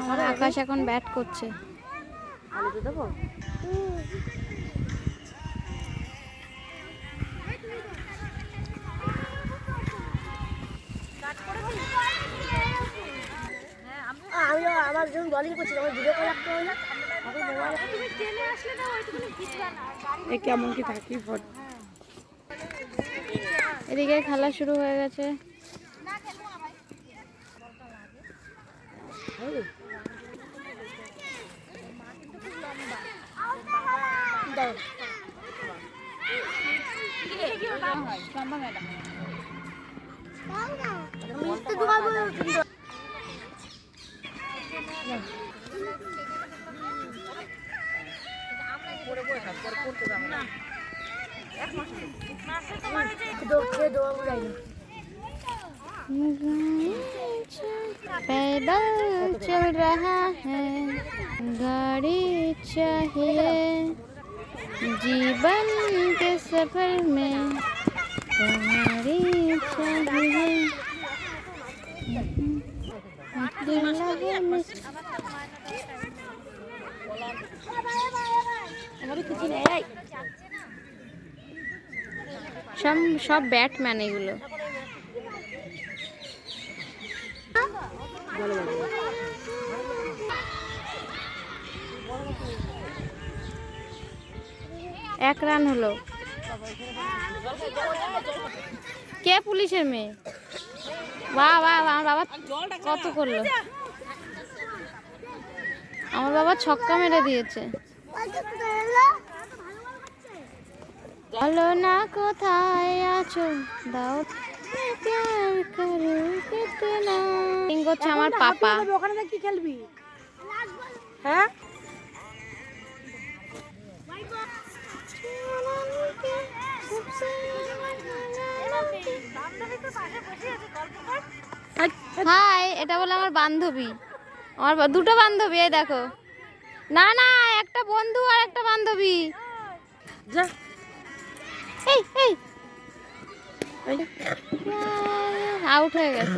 আমার আকাশ এখন ব্যাট করছে। আলুতে দেবো? আমি আমার যখন বলিং করছি আমার ভিডিও কল রাখতে হয় না। কেমন কি থাকি এদিকে খেলা শুরু হয়ে গেছে। पैदल चल रहा है गाड़ी चाहिए जीवन के सफर में तुम्हारी चाहिए। सब बैटमैन एगुलो एक रान हलो के पुलिशेर मेये वाह वाह आमार बाबा कत करलो आमार बाबा छक्का मेरे दिएছে বলো না কোথায় আছো দাও প্যার করো কিতনা টিং করছে আমার পাপা। ওখানে কি খেলবি? হ্যাঁ হাই এটা বলে আমার বান্ধবী আমার দুটো বান্ধবী এই দেখো না না একটা বন্ধু আর একটা বান্ধবী যা এই এই আউট হয়ে গেছে।